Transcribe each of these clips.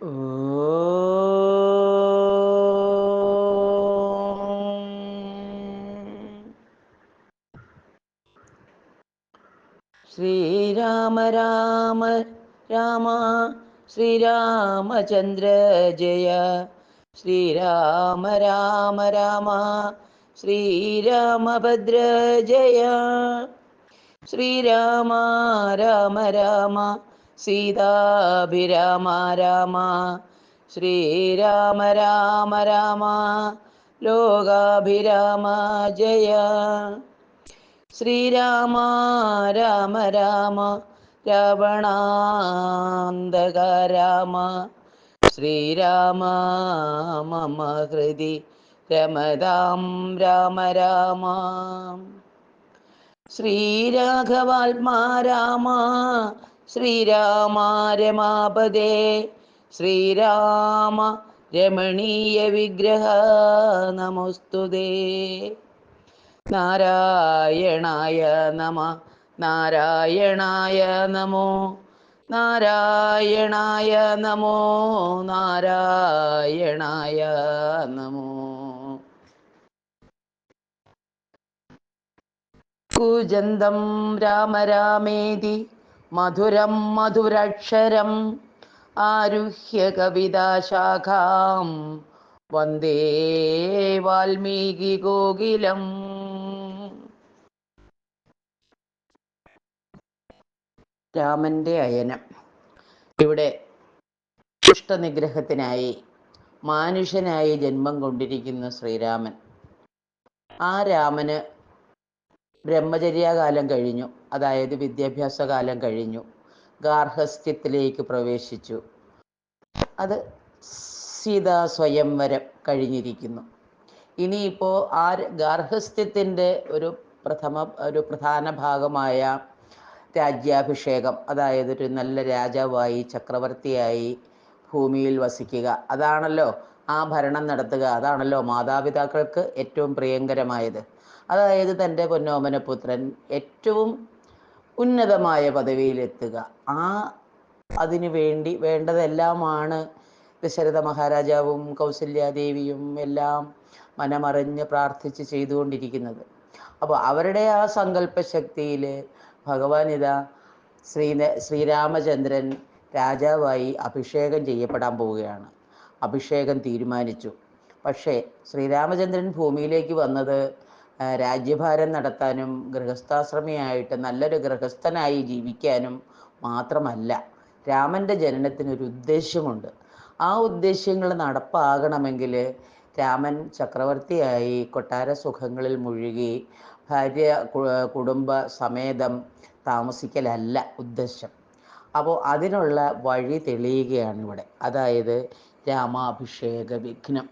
ശ്രീരാമ രാമ രാമ ശ്രീരാമചന്ദ്ര ജയ. ശ്രീരാമ രാമ രാമ ശ്രീരാമഭദ്ര ജയ. ശ്രീരാമ രാമ രാമ സീതാഭിരാമ രാമ. ശ്രീരാമ രാമ രാമ ലോകാഭിരാമ ജയ. ശ്രീരാമ രാമ രാമ രാവണാന്തക രാമ. ശ്രീരാമ മമ ഹൃദി രമതാം രാമ രാമ. ശ്രീരാഘവാത്മാ രാമ ശ്രീരാമ രമാപദേ. ശ്രീരാമ രമണീയ വിഗ്രഹ നമോസ്തുതേ. നാരായണായ നമ നാരായണായ നമോ നാരായണായ നമോ നാരായണായ നമോ. കൂജന്തം രാമ രാമേതി മധുരം മധുരാക്ഷരം ആരുഹ്യ കവിതാശാഖാം വന്ദേ വാൽമീകി കോകിലം. രാമന്റെ അയനം. ഇവിടെ ദുഷ്ടനിഗ്രഹത്തിനായി മാനുഷ്യനായി ജന്മം കൊണ്ടിരിക്കുന്ന ശ്രീരാമൻ. ആ രാമന് ബ്രഹ്മചര്യകാലം കഴിഞ്ഞു, അതായത് വിദ്യാഭ്യാസ കാലം കഴിഞ്ഞു, ഗാർഹസ്ഥ്യത്തിലേക്ക് പ്രവേശിച്ചു. അത് സീതാ സ്വയംവരം കഴിഞ്ഞിരിക്കുന്നു. ഇനിയിപ്പോൾ ആ ഗാർഹസ്ഥ്യത്തിൻ്റെ ഒരു പ്രധാന ഭാഗമായ രാജ്യാഭിഷേകം, അതായത് ഒരു നല്ല രാജാവായി ചക്രവർത്തിയായി ഭൂമിയിൽ വസിക്കുക, അതാണല്ലോ ആ ഭരണം നടത്തുക, അതാണല്ലോ മാതാപിതാക്കൾക്ക് ഏറ്റവും പ്രിയങ്കരമായത്. അതായത് തൻ്റെ പൊന്നോമനപുത്രൻ ഏറ്റവും ഉന്നതമായ പദവിയിലെത്തുക. അതിനു വേണ്ടതെല്ലാമാണ് ദശരഥ മഹാരാജാവും കൗസല്യാദേവിയും എല്ലാം മനമറിഞ്ഞ് പ്രാർത്ഥിച്ച് ചെയ്തുകൊണ്ടിരിക്കുന്നത്. അപ്പോൾ അവരുടെ ആ സങ്കല്പശക്തിയിൽ ഭഗവാൻ ഇതാ ശ്രീരാമചന്ദ്രൻ രാജാവായി അഭിഷേകം ചെയ്യപ്പെടാൻ പോവുകയാണ്. അഭിഷേകം തീരുമാനിച്ചു. പക്ഷേ ശ്രീരാമചന്ദ്രൻ ഭൂമിയിലേക്ക് വന്നത് രാജ്യഭാരം നടത്താനും ഗൃഹസ്ഥാശ്രമിയായിട്ട് നല്ലൊരു ഗൃഹസ്ഥനായി ജീവിക്കാനും മാത്രമല്ല. രാമൻ്റെ ജനനത്തിനൊരു ഉദ്ദേശ്യമുണ്ട്. ആ ഉദ്ദേശ്യങ്ങൾ നടപ്പാകണമെങ്കിൽ രാമൻ ചക്രവർത്തിയായി കൊട്ടാര സുഖങ്ങളിൽ മുഴുകി ഭാര്യ കുടുംബ സമേതം താമസിക്കലല്ല ഉദ്ദേശം. അപ്പോൾ അതിനുള്ള വഴി തെളിയുകയാണ് ഇവിടെ. അതായത് രാമാഭിഷേക വിഘ്നം,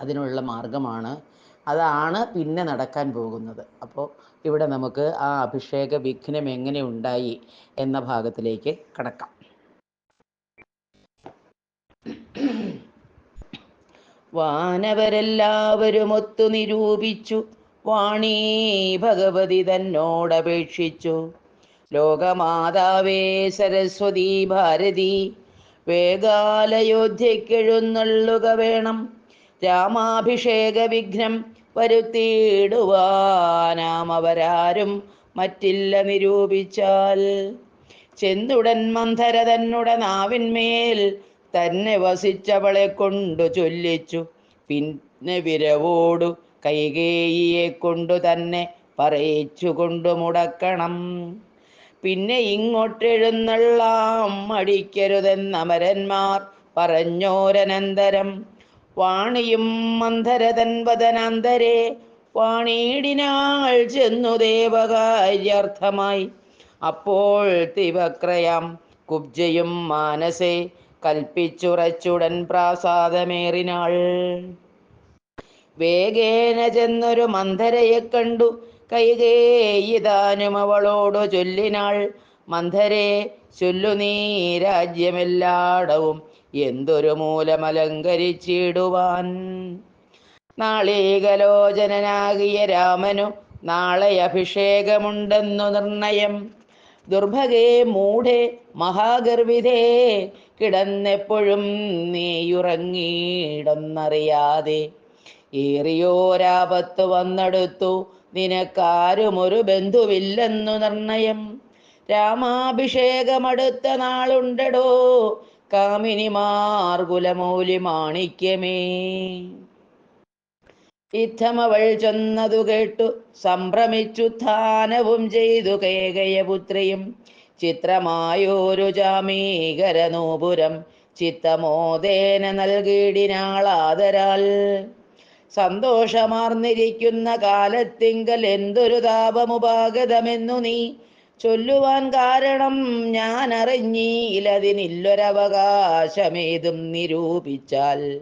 അതിനുള്ള മാർഗമാണ്, അതാണ് പിന്നെ നടക്കാൻ പോകുന്നത്. അപ്പോൾ ഇവിടെ നമുക്ക് ആ അഭിഷേക വിഘ്നം എങ്ങനെ ഉണ്ടായി എന്ന ഭാഗത്തിലേക്ക് കടക്കാം. വാനവരെല്ലാവരും ഒത്തു നിരൂപിച്ചു, വാണീ ഭഗവതി തന്നോടപേക്ഷിച്ചു. ലോകമാതാവേ സരസ്വതീ ഭാരതി, വേഗാലയോധ്യക്കെഴുന്നള്ളുക വേണം. രാമാഭിഷേക വിഘ്നം വരുത്തിയിടുവാനാം അവരാരും മറ്റില്ല നിരൂപിച്ചാൽ. ചെന്തുടൻ മന്ധര തന്നുടെ നാവിന്മേൽ തന്നെ വസിച്ചവളെ കൊണ്ടു ചൊല്ലിച്ചു. പിന്നെ വിരവോടു കൈകേയിയെ കൊണ്ടു തന്നെ പറയിച്ചു കൊണ്ടു മുടക്കണം. പിന്നെ ഇങ്ങോട്ടെഴുന്നള്ളാം മടിക്കരുതെന്നമരന്മാർ പറഞ്ഞോരനന്തരം. വാണിയും മന്ധരതൻ വദനാന്തരെ വാണിയിടിനാൾ ചെന്നു ദേവകാര്യാർത്ഥമായി. അപ്പോൾ തിവക്രയാം കുബ്ജയും മാനസേ കൽപ്പിച്ചുറച്ചുടൻ പ്രാസാദമേറിനാൾ. വേഗേന ചെന്നൊരു മന്ധരയെ കണ്ടു കൈകേയിതാനും അവളോടു ചൊല്ലിനാൾ. മന്ധരേ, ചൊല്ലു നീ രാജ്യമെല്ലാടവും എന്തൊരു മൂലമലങ്കരിച്ചിടുവാൻ. നാളീകലോചനാകിയ രാമനു നാളെ അഭിഷേകമുണ്ടെന്നു നിർണയം. ദുർഭഗേ മൂഢേ മഹാഗർവിതേ കിടന്നെപ്പോഴും നീയുറങ്ങിയിടന്നറിയാതെ. ഏറിയോരാപത്ത് വന്നെടുത്തു നിനക്കാരും ഒരു ബന്ധുവില്ലെന്നു നിർണയം. രാമാഭിഷേകമടുത്ത നാളുണ്ടടോ കാമിനിമാർകുലമൗലി മാണിക്യമേ. യുദ്ധമവൾ ചെന്നതു കേട്ടു സംഭ്രമിച്ചുത്ഥാനവും ചെയ്തു കേകയപുത്രിയും. ചിത്രമായൊരു ജാമീകരനൂപുരം ചിത്തമോദേന നൽകിയിടിനാളാദരാൽ. സന്തോഷമാർന്നിരിക്കുന്ന കാലത്തിങ്കൽ എന്തൊരു താപമുപാഗതമെന്നു നീ ചൊല്ലുവാൻ കാരണം ഞാൻ അറിഞ്ഞീലതിനില്ലൊരവകാശമേതും നിരൂപിച്ചാൽ.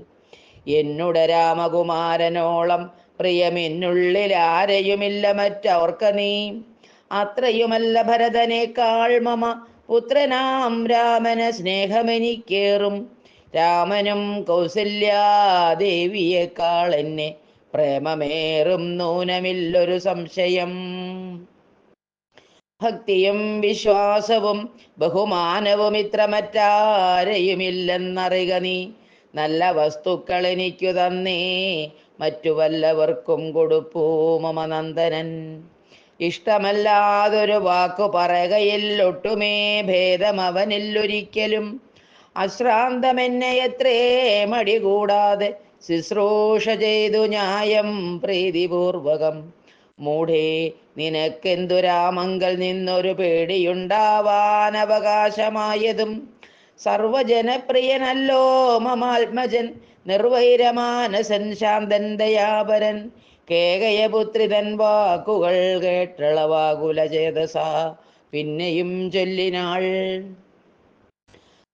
എന്നുടെ രാമകുമാരനോളം പ്രിയമെന്നുള്ളിൽ ആരെയുമില്ല മറ്റവർക്ക നീ. അത്രയുമല്ല ഭരതനേക്കാൾ മമ പുത്രനാം രാമന സ്നേഹമെനിക്കേറും. രാമനും കൗസല്യാദേവിയേക്കാൾ എന്നെ പ്രേമമേറും നൂനമില്ലൊരു സംശയം. ഭക്തിയും വിശ്വാസവും ബഹുമാനവും ഇത്ര മറ്റാരെയുമില്ലെന്നറിക നീ. നല്ല വസ്തുക്കൾ എനിക്കു തന്നേ മറ്റു വല്ലവർക്കും കൊടുപ്പൂ മമ നന്ദനൻ. ഇഷ്ടമല്ലാതൊരു വാക്കു പറകയിൽ ഒട്ടുമേ ഭേദം അവനില്ലൊരിക്കലും. അശ്രാന്തമെന്നെ എത്രേ മടി കൂടാതെ ശുശ്രൂഷ ചെയ്തു ന്യായം പ്രീതിപൂർവകം. മൂഢേ നിനക്കെന്തു രാമങ്കൽ നിന്നൊരു പേടിയുണ്ടാവാൻ അവകാശമായതും. സർവജനപ്രിയനല്ലോ മമാത്മജൻ നിർവൈരമാനസൻ ശാന്തൻ ദയാപരൻ. കേകയപുത്രിതൻ വാക്കുകൾ കേട്ടളവാകുലചേതസ പിന്നെയും ചൊല്ലിനാൾ.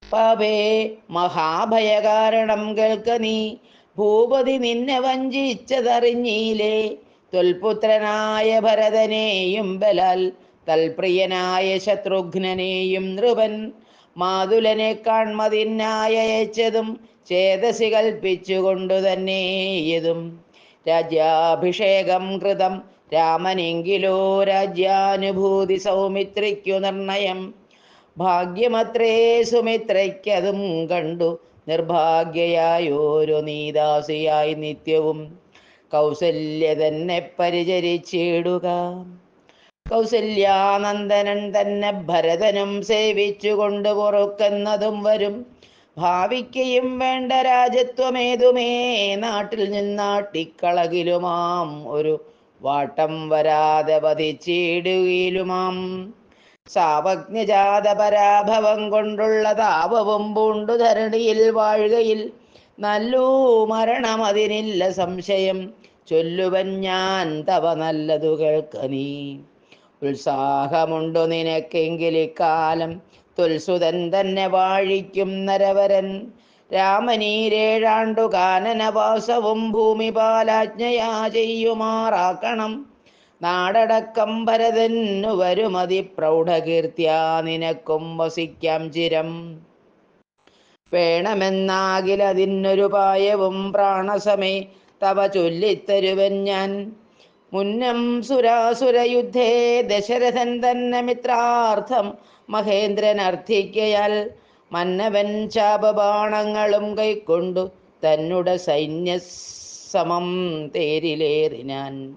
പാപേ മഹാഭയകാരണം കേൾക്ക നീ. ഭൂപതി നിന്നെ വഞ്ചിച്ചതറിഞ്ഞീലേ. ത്വൽപുത്രനായ ഭരതനെയും ബലാൽ തൽപ്രിയനായ ശത്രുഘ്നനെയും നൃപൻ മാതുലനെ കാൺമതിനായ അയച്ചതും ചേതസി കൽപ്പിച്ചുകൊണ്ടു തന്നെയതും. രാജ്യാഭിഷേകം കൃതം രാമനെങ്കിലോ രാജ്യാനുഭൂതി സൗമിത്രിക്കു നിർണയം. ഭാഗ്യമത്രേ സുമിത്രയ്ക്കതും കണ്ടു നിർഭാഗ്യയായോരു നീദാസിയായി നിത്യവും കൗസല്യ തന്നെ പരിചരിച്ചിടുക. കൗസല്യാനന്ദനൻ തന്നെ ഭരതനും സേവിച്ചുകൊണ്ട് പൊറുക്കെന്നതും വരും. ഭാവിക്കയും വേണ്ട രാജത്വമേതുമേ നാട്ടിൽ നിന്നാട്ടിക്കളകിലുമാം ഒരു വാട്ടം വരാതെ വധിച്ചിടുകയിലുമാം. സാവജ്ഞജാത പരാഭവം കൊണ്ടുള്ള താപവും പൂണ്ടു ധരണിയിൽ വാഴുകയിൽ നല്ലൂ മരണം അതിനില്ല സംശയം. ചൊല്ലുവൻ ഞാൻ തവ നല്ലതു കേൾക്ക നീ. ഉത്സാഹമുണ്ടു നിനക്കെങ്കിലിക്കാലം തുൽസുതൻ തന്നെ വാഴിക്കും നരവരൻ. രാമനീരേഴാണ്ടു കാനനവാസവും ഭൂമിപാലാജ്ഞയാ ചെയ്യുമാറാക്കണം. നാടടക്കം ഭരതന്നു വരുമതി പ്രൗഢകീർത്തിയാ നിനക്കും വസിക്കാം ചിരം. വേണമെന്നാകിലതിനൊരുപായവും പ്രാണസമേ തവ ചൊല്ലിത്തരുവൻ ഞാൻ. മുന്നം സുരാസുരയുദ്ധേ ദശരഥൻ തന്നെ മിത്രാർത്ഥം മഹേന്ദ്രൻ അർത്ഥിക്കയാൽ മന്നവൻ ശാപബാണങ്ങളും കൈക്കൊണ്ടു തന്നുടെ സൈന്യസമം തേരിലേറിനാൻ.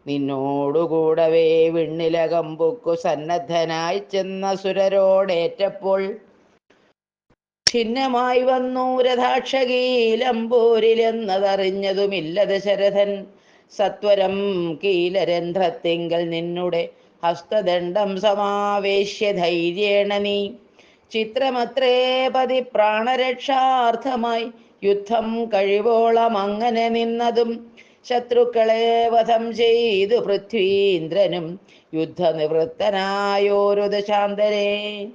നിന്നോടുകൂടവേ വിണ്ണിലകമ്പുക്കു സന്നദ്ധനായി ചെന്ന സുരരോടേറ്റപ്പോൾ ഛിന്നമായി വന്നു രഥാക്ഷകീലംബൂരിലെന്നതറിഞ്ഞതുമില്ല ദശരഥൻ. സത്വരം കീലരന്ധ്രത്തിങ്കൽ നിന്നുടെ ഹസ്തദണ്ഡം സമാവേശ്യ ധൈര്യേണ നീ. ചിത്രമത്രേ പതി പ്രാണരക്ഷാർത്ഥമായി യുദ്ധം കഴിവോളം അങ്ങനെ നിന്നതും. ശത്രുക്കളെ വധം ചെയ്തു പൃഥ്വീന്ദ്രനും യുദ്ധനിവൃത്തനായോരു ദശാന്തരേ.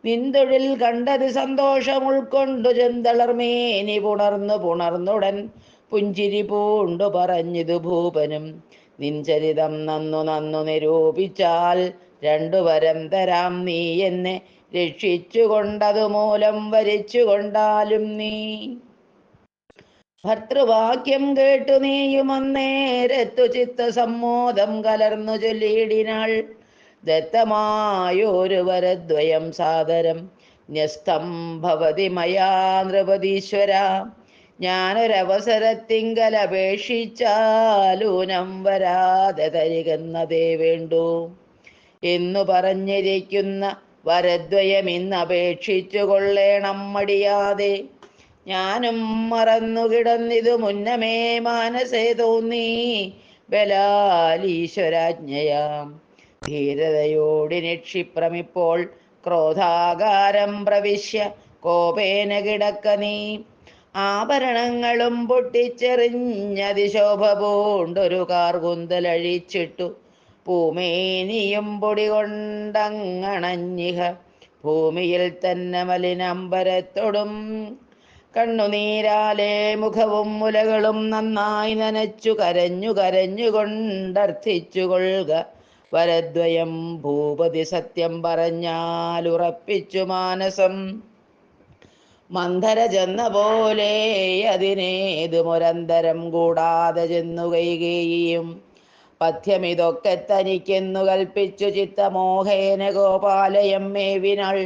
നിന്തൊഴിൽ കണ്ടത് സന്തോഷം ഉൾക്കൊണ്ടു ചെന്തളർമേനി പുണർന്നുടൻ പുഞ്ചിരി പൂണ്ടു പറഞ്ഞിതു ഭൂപനും. നിൻചരിതം നന്നു നിരൂപിച്ചാൽ രണ്ടു വരം തരാം നീ എന്നെ രക്ഷിച്ചുകൊണ്ടതുമൂലം വരിച്ചുകൊണ്ടാലും നീ. ഭർത്തൃവാക്യം കേട്ടു നീയും അന്നേരത്തു ചിത്തസമ്മോദം കലർന്നു ചൊല്ലിയിടിനാൾ. ദത്തമായൊരു വരദ്വയം സാദരം ന്യസ്തം ഭവതി മയാ നൃപതീശ്വര. ഞാനൊരവസരത്തിങ്കലപേക്ഷിച്ചാലൂനം വരാതെ തരികെന്നതേ വേണ്ടു എന്നു പറഞ്ഞിരിക്കുന്ന വരദ്വയം ഇന്നപേക്ഷിച്ചു കൊള്ളേണം മടിയാതെ. ഞാനും മറന്നു കിടന്നിതു മുന്നമേ മാനസേ തോന്നി ബലാലീശ്വരാജ്ഞയാം. ധീരതയോടിനി ക്ഷിപ്രമിപ്പോൾ ക്രോധാകാരം പ്രവിശ്യ കോപേന കിടക്ക നീ. ആഭരണങ്ങളും പൊട്ടിച്ചെറിഞ്ഞതിശോഭ പൂണ്ടൊരു കാർകുന്തലഴിച്ചിട്ടു പൂമേനിയും പൊടി കൊണ്ടങ്ങണഞ്ഞിഹ ഭൂമിയിൽ തന്നെ മലിനംബരത്തൊടും. കണ്ണുനീരാലെ മുഖവും മുലകളും നന്നായി നനച്ചു കരഞ്ഞു കരഞ്ഞുകൊണ്ടർത്ഥിച്ചു കൊള്ളുക വരദ്വയം. ഭൂപതി സത്യം പറഞ്ഞാലുറപ്പിച്ചു മാനസം. മന്ധര ചെന്ന പോലെ അതിനേതുമൊരന്തരം കൂടാതെ ചെന്നു കൈകേയിയും പഥ്യമിതൊക്കെ തനിക്കെന്നു കൽപ്പിച്ചു ചിത്തമോഹേന ഗോപാലയം മേവിനാൾ.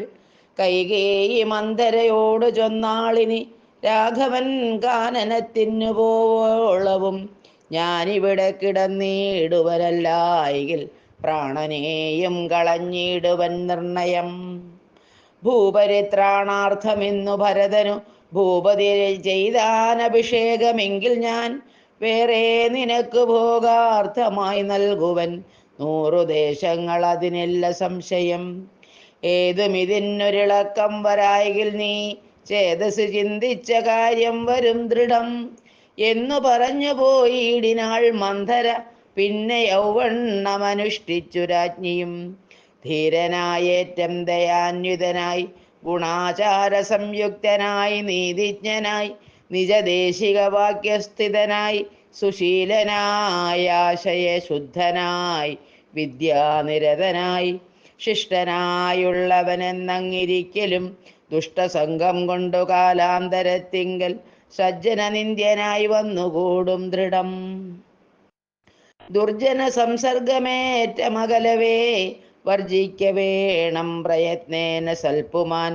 കൈകേയി മന്ധരയോട് ചൊന്നാളിനി രാഘവൻ കാനനത്തിനു പോവോളവും ഞാനിവിടെ കിടന്നിടുവനല്ലായെങ്കിൽ പ്രാണനേയും കളഞ്ഞിടുവൻ നിർണയം. ഭൂപരിത്രാണാർത്ഥമെന്നു ഭരതനു ഭൂപതി ചെയ്താനഭിഷേകമെങ്കിൽ ഞാൻ വേറെ നിനക്ക് ഭോഗാർത്ഥമായി നൽകുവൻ 100 ദേശങ്ങൾ, അതിനില്ല സംശയം. ഏതുമിതിനൊരിളക്കം വരായെങ്കിൽ നീ ചേതസ് ചിന്തിച്ച കാര്യം വരും ദൃഢം എന്നു പറഞ്ഞു പോയിടിനാൾ മന്ധര. പിന്നെ യൗവണ്ണമനുഷ്ഠിച്ചു രാജ്ഞിയും ധീരനായേറ്റം ദയാന്വിതനായി ഗുണാചാര സംയുക്തനായി നീതിജ്ഞനായി നിജദേശിക വാക്യസ്ഥിതനായി സുശീലനായി ആശയശുദ്ധനായി വിദ്യാനിരതനായി ശിഷ്ടനായുള്ളവനെന്നങ്ങിരിക്കലും ദുഷ്ടസംഗം കൊണ്ടു കാലാന്തരത്തിങ്കൽ സജ്ജന നിന്ദ്യനായി വന്നുകൂടും ദൃഢം. ദുർജന സംസർഗമേറ്റമകലവേ വർജിക്ക വേണം പ്രയത്നേന സൽപ്പുമാൻ.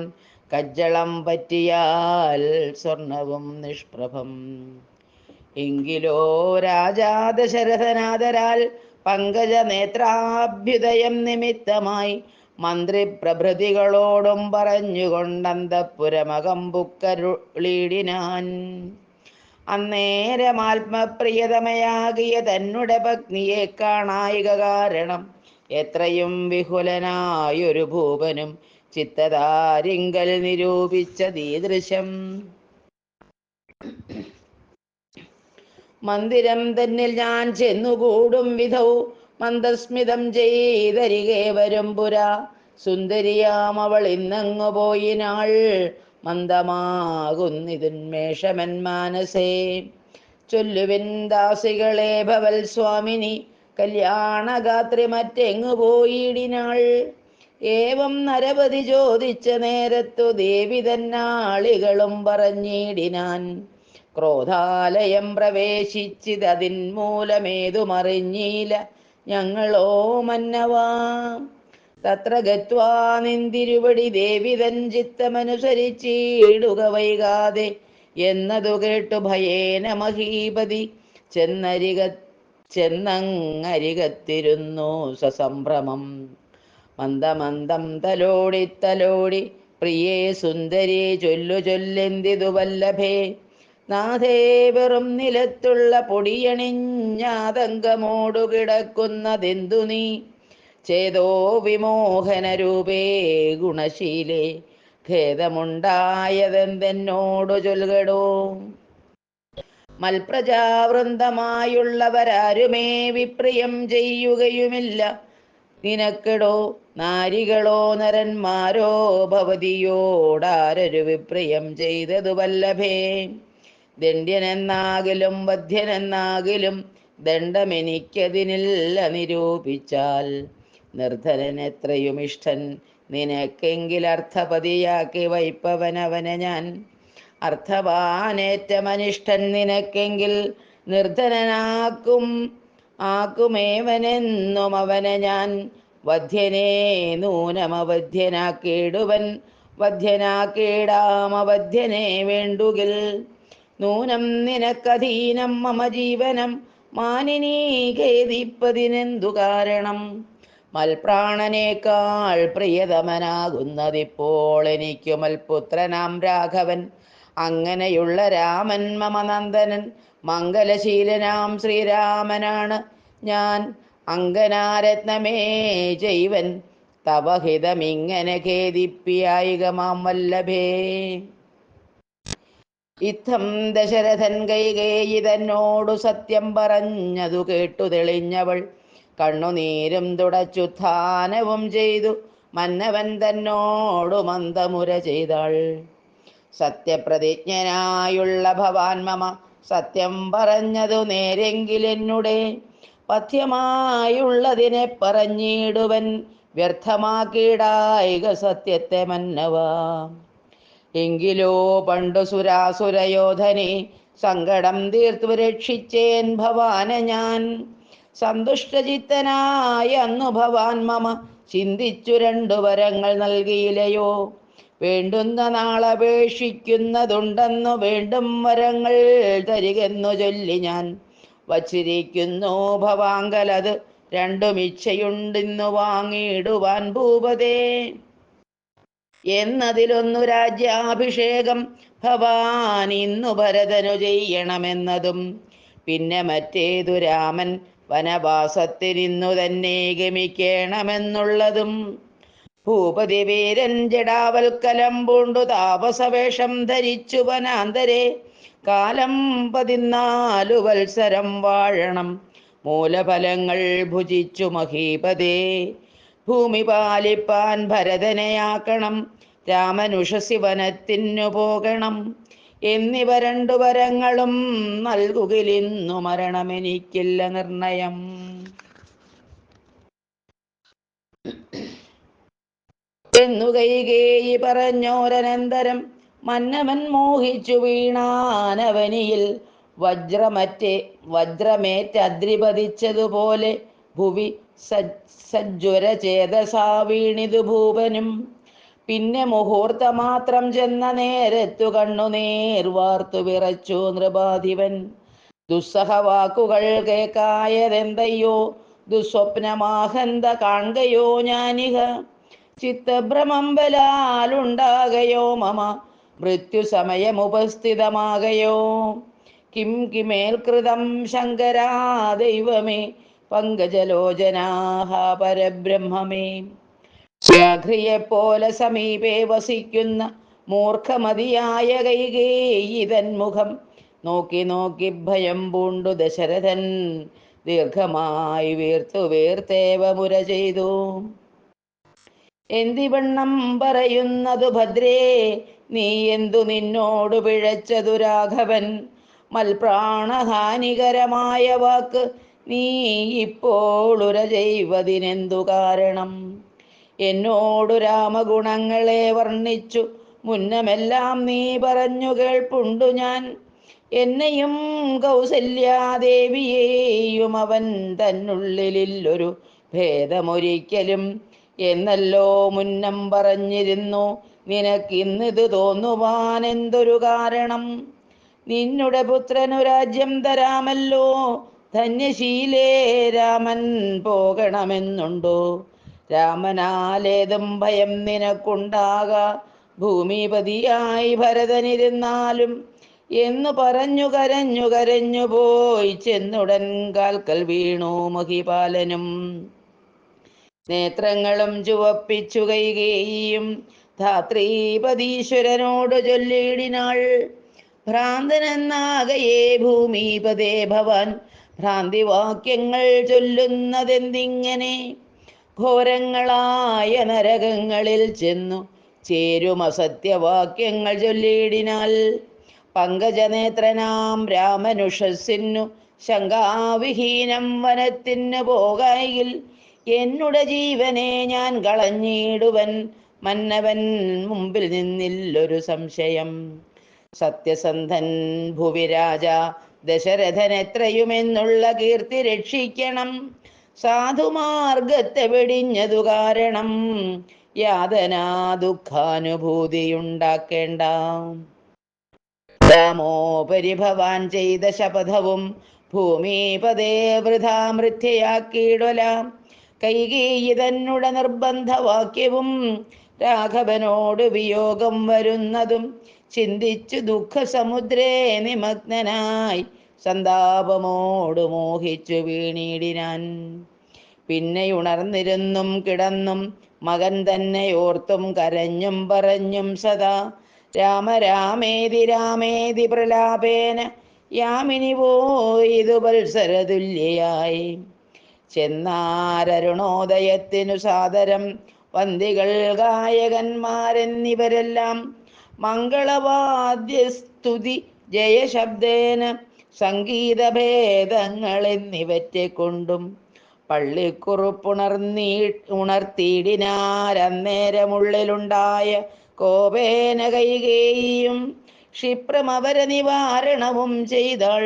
കജ്ജളം പറ്റിയാൽ സ്വർണവും നിഷ്പ്രഭം. എങ്കിലോ രാജാ ദശരഥനാദരാൽ പങ്കജ നേത്രാഭ്യുദയം നിമിത്തമായി മന്ത്രിപ്രഭൃതികളോടും പറഞ്ഞുകൊണ്ടന്തഃപുരമകമ്പുക്കരുളിടിനാൻ. അന്നേരമാത്മപ്രിയതമയാകിയ തന്നെ പത്നിയെ കാണായിക കാരണം എത്രയും വിഹുലനായൊരു ഭൂപനും ചിത്തതാരിങ്കൽ നിരൂപിച്ച ദീദൃശം. മന്ദിരം തന്നിൽ ഞാൻ ചെന്നുകൂടും വിധൗ മന്ദസ്മിതം ചെയ്തരികെ വരും പുരാ. സുന്ദരിയാം അവൾ ഇന്നങ്ങു പോയിനാൾ മന്ദമാകുന്നിതുന്മേഷമൻ മാനസേ. ചൊല്ലുവിൻ ദാസികളെ ഭവൽ സ്വാമിനി കല്യാണഗാത്രി മറ്റെങ്ങു പോയിടിനാൾ. ഏവം നരപതി ചോദിച്ച നേരത്തു ദേവി തന്നാളികളും പറഞ്ഞിടിനാൻ. ക്രോധാലയം പ്രവേശിച്ചിതതിൻ മൂലമേതുമറിഞ്ഞീല ഞങ്ങളോ മന്നവാ. തത്ര ഗത്വാ നിന്തിരുവടി ദേവി തൻ ചിത്തമനുസരിച്ചിടുക വൈകാതെ എന്നതു കേട്ടു ഭയേന മഹീപതി ചെന്നങ്ങരികത്തിരുന്നു സസംഭ്രമം. മന്ദമന്ദം തലോടി പ്രിയേ സുന്ദരി ചൊല്ലെന്തിതു വല്ലഭേ. നാഥേ വെറും നിലത്തുള്ള പൊടിയണിഞ്ഞാതങ്കമോടു കിടക്കുന്നതെന്തു നീ. ചേതോ വിമോഹനരൂപേ ഗുണശീലേ ഖേദമുണ്ടായതെന്തെന്നോടു ചൊൽകടോ. മൽപ്രജാവൃന്ദമായുള്ളവരാരുമേ വിപ്രിയം ചെയ്യുകയുമില്ല നിനക്കെടോ. നാരികളോ നരന്മാരോ ഭവതിയോടാരൊരു വിപ്രിയം ചെയ്തതു വല്ലഭേ. ദണ്ഡ്യനെന്നാകിലും വധ്യനെന്നാകിലും ദണ്ഡമെനിക്കതിനില്ല നിരൂപിച്ചാൽ. നിർധനൻ എത്രയും ഇഷ്ടൻ നിനക്കെങ്കിലർത്ഥപതിയാക്കി വയ്പ്പവനവനെ ഞാൻ. അർത്ഥവാനേറ്റമനിഷ്ടൻ നിനക്കെങ്കിൽ ആക്കുമേവനെന്നും അവനെ ഞാൻ. വധ്യനെ നൂനമവധ്യനാക്കിയിടുവൻ വധ്യനാക്കേടാമവധ്യനെ വേണ്ടുകിൽ നൂനം നിനക്കധീനം മമ ജീവനം മാനിനീ ഖേദിപ്പതിനെന്തു കാരണം? മൽപ്രാണനേക്കാൾ പ്രിയതമനാകുന്നതിപ്പോൾ എനിക്കു മൽപുത്രനാം രാഘവൻ. അങ്ങനെയുള്ള രാമൻ മമ നന്ദനൻ മംഗലശീലനാം ശ്രീരാമനാണ് ഞാൻ. അങ്കനാരത്നമേ ജൈവൻ തവഹിതമിങ്ങനെ ഖേദിപ്പിയായിക മാം വല്ലഭേ. ഇത്തം ദശരഥൻ കൈകേയി തന്നോടു സത്യം പറഞ്ഞതു കേട്ടു തെളിഞ്ഞവൾ കണ്ണുനീരും തുടച്ചുത്ഥാനവും ചെയ്തു മന്നവൻ തന്നോടു മന്ദമുര ചെയ്താൾ. സത്യപ്രതിജ്ഞനായുള്ള ഭവാൻ മമ സത്യം പറഞ്ഞതു നേരെങ്കിലെന്നുടെ പഥ്യമായുള്ളതിനെ പറഞ്ഞിടുവൻ വ്യർത്ഥമാക്കിയിടായിക സത്യത്തെ മന്നവാ. എങ്കിലോ പണ്ടു സുരാസുരയോധനെ സങ്കടം തീർത്തു രക്ഷിച്ചേൻ ഭവാനെ ഞാൻ. സന്തുഷ്ടചിത്തനായ അന്നു ഭവാൻ മമ ചിന്തിച്ചു രണ്ടു വരങ്ങൾ നൽകിയില്ലയോ? വേണ്ടുന്ന നാളപേക്ഷിക്കുന്നതുണ്ടെന്നു വേണ്ടും വരങ്ങൾ തരികെന്നു ചൊല്ലി ഞാൻ വച്ചിരിക്കുന്നു ഭവാങ്കലത് രണ്ടും ഇച്ഛയുണ്ടിന്നു വാങ്ങിയിടുവാൻ ഭൂപതേ. എന്നതിലൊന്നു രാജ്യാഭിഷേകം ഭവാൻ ഇന്നു ഭരതനു ചെയ്യണമെന്നതും പിന്നെ മറ്റേതു രാമൻ വനവാസത്തിനിന്നു തന്നെ ഗമിക്കണമെന്നുള്ളതും. ഭൂപതി വീരൻ ജടാവൽക്കലം പൂണ്ടു താപസവേഷം ധരിച്ചു വനാന്തരെ കാലം 14 വത്സരം വാഴണം. മൂലഫലങ്ങൾ ഭുജിച്ചു മഹീപതേ ഭൂമി പാലിപ്പാൻ ഭരതനെയാക്കണം. രാമനുഷസി വനത്തിനു പോകണം എന്നിവ രണ്ടു വരങ്ങളും നൽകുകിലിന്നു മരണമെനിക്കില്ല നിർണയം. എന്നു കൈകേയി പറഞ്ഞോരനന്തരം മന്നവൻ മോഹിച്ചു വീണാനവനിയിൽ വജ്രമേറ്റദ്രിപതിച്ചതുപോലെ ഭുവി സജ്വര ചേതസാ വീണിതു ഭൂപനും. പിന്നെ മുഹൂർത്തമാത്രം ചെന്ന നേരത്തു കണ്ണുനീർ വാർത്തു വിറച്ചു നൃപാധിപൻ. ദുസ്സഹവാക്കുകൾ കേൾക്കായതെന്തയ്യോ ദുസ്വപ്നമാഹന്ത കാൺകയോ ഞാനിഹ. ചിത്തഭ്രമം ബലാലുണ്ടാകയോ മമ മൃത്യുസമയമുപസ്ഥിതമാകയോ. കിം കിമേൽകൃതം ശങ്കരാ ദൈവമേ പങ്കജലോചനാഹ പരബ്രഹ്മമേ. വ്യാഘ്രിയെപ്പോലെ സമീപേ വസിക്കുന്ന മൂർഖമതിയായ കൈകേയി തന്മുഖം നോക്കി നോക്കി ഭയം പൂണ്ടു ദശരഥൻ ദീർഘമായി വീർത്തേവ മുര ചെയ്തു. എന്തിവണ്ണം പറയുന്നതു ഭദ്രേ നീ എന്തു നിന്നോടു പിഴച്ചതു രാഘവൻ? മൽപ്രാണഹാനികരമായ വാക്ക് നീ ഇപ്പോൾ ഉര ചെയ്വതിനെന്തു കാരണം? എന്നോടു രാമഗുണങ്ങളെ വർണ്ണിച്ചു മുന്നമെല്ലാം നീ പറഞ്ഞു കേൾപ്പുണ്ടു ഞാൻ. എന്നെയും കൗസല്യാദേവിയെയും അവൻ തന്നുള്ളിലൊരു ഭേദമൊരിക്കലും എന്നല്ലോ മുന്നം പറഞ്ഞിരുന്നു. നിനക്കിന്നിത് തോന്നുവാൻ എന്തൊരു കാരണം? നിന്നുടെ പുത്രനു രാജ്യം തരാമല്ലോ, ധന്യശീലേ രാമൻ പോകണമെന്നുണ്ടോ? രാമനാലേതും ഭയം നിനക്കുണ്ടാക ഭൂമിപതിയായി ഭരതനിരുന്നാലും എന്നു പറഞ്ഞു കരഞ്ഞു കരഞ്ഞു പോയി ചെന്നുടൻ കാൽക്കൽ വീണു മഹിപാലനും. നേത്രങ്ങളും ചുവപ്പിച്ചു കൈകേയിയും ധാത്രീപതീശ്വരനോട് ചൊല്ലിയിടിനാൾ. ഭ്രാന്തനെന്നാകയെ ഭൂമിപതേ ഭവാൻ ഭ്രാന്തിവാക്യങ്ങൾ ചൊല്ലുന്നതെന്തിങ്ങനെ? ഘോരങ്ങളായ നരകങ്ങളിൽ ചെന്നു ചേരുമസത്യവാക്യങ്ങൾ ചൊല്ലിയിടിനാൽ പങ്കജനേത്രനാം രാമനുഷസ്സിനു ശങ്കാവിഹീനം വനത്തിനു പോകായിൽ എന്നുടെ ജീവനെ ഞാൻ കളഞ്ഞിടുവൻ മന്നവൻ മുമ്പിൽ നിന്നില്ലൊരു സംശയം. സത്യസന്ധൻ ഭുവിരാജ ദശരഥൻ എത്രയുമെന്നുള്ള കീർത്തി രക്ഷിക്കണം. സാധുമാർഗത്തെ വെടിഞ്ഞതു കാരണം യാതനാ ദുഃഖാനുഭൂതിയുണ്ടാക്കേണ്ട. രാമോപരി ഭവാൻ ചെയ്ത ശപഥവും ഭൂമിപതേ വൃഥാ മൃഥ്യയാക്കിയിടലാം. കൈകേയി തന്നുടെ നിർബന്ധവാക്യവും രാഘവനോട് വിയോഗം വരുന്നതും ചിന്തിച്ചു ദുഃഖസമുദ്രേ നിമഗ്നനായി സന്താപമോട് മോഹിച്ചു വീണിടിനാൻ. പിന്നെയുണർന്നിരുന്നും കിടന്നും മകൻ തന്നെ ഓർത്തും കരഞ്ഞും പറഞ്ഞും സദാ രാമ രാമേതി രാമേതി പ്രലാപേന യാമിനി പോയിതു വത്സരതുല്യയായി. ചെന്നാരരുണോദയത്തിനു സാദരം വന്ദികൾ ഗായകന്മാരെന്നിവരെല്ലാം മംഗളവാദ്യസ്തുതി ജയശബ്ദേന സംഗീതഭേദങ്ങളെന്നിവറ്റെ കൊണ്ടും ഉണർത്തിയിടിനാരന്നേരമുള്ളിലുണ്ടായ കോപേന കൈകേയിയും ക്ഷിപ്രമവര നിവാരണവും ചെയ്താൾ.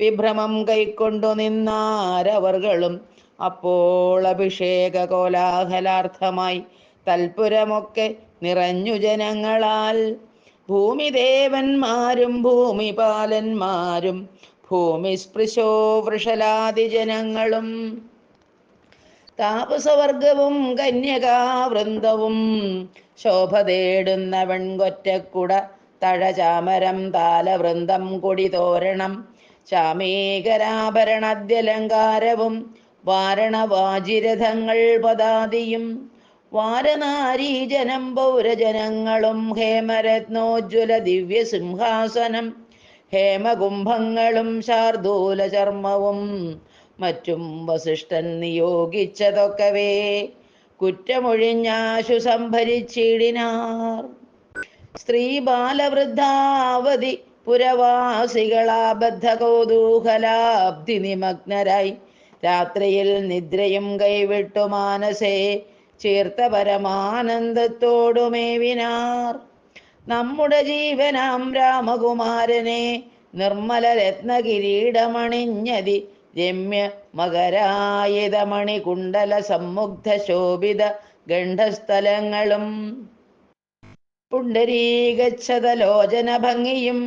വിഭ്രമം കൈക്കൊണ്ടു നിന്നാരവർകളും അപ്പോൾ അഭിഷേക കോലാഹലാർത്ഥമായി തൽപുരമൊക്കെ നിറഞ്ഞു ജനങ്ങളാൽ. ഭൂമിദേവന്മാരും ഭൂമിപാലന്മാരും ഭൂമിസ്പൃശോ വൃഷലാദി ജനങ്ങളും താപസവർഗവും കന്യകാവൃന്ദവും ശോഭ തേടുന്ന വെൺകൊറ്റക്കുട തഴചാമരം താലവൃന്ദം കൊടിതോരണം ചാമേകരാഭരണദ്യലങ്കാരവും വാരണവാജിരഥങ്ങൾ പദാതിയും വാരനാരീജനം പൗരജനങ്ങളും ഹേമരത്നോജ്വല ദിവ്യസിംഹാസനം ഹേമകുംഭങ്ങളും ശാർദൂല ചർമ്മവും മറ്റും വസിഷ്ഠൻ നിയോഗിച്ചതൊക്കവേ കുറ്റമൊഴിഞ്ഞാശു സംഭരിച്ചിടിനാർ. സ്ത്രീ ബാലവൃദ്ധാവധി പുരവാസികളാബദ്ധ കൗതൂഹലാബ്ധി നിമഗ്നരായി രാത്രിയിൽ നിദ്രയും കൈവിട്ടു മാനസേ ചീർത്ത പരമാനന്ദത്തോടുമേവിനാർ. നമ്മുടെ ജീവനാം രാമകുമാരനെ നിർമ്മല രത്നകിരീടമണിഞ്ഞതി രമ്യ മകരായുധമണി കുണ്ടല സമ്മുഗ്ധ ശോഭിത ഗണ്ഡസ്ഥലങ്ങളും പുണ്ടരീകച്ഛതലോചന ഭംഗിയും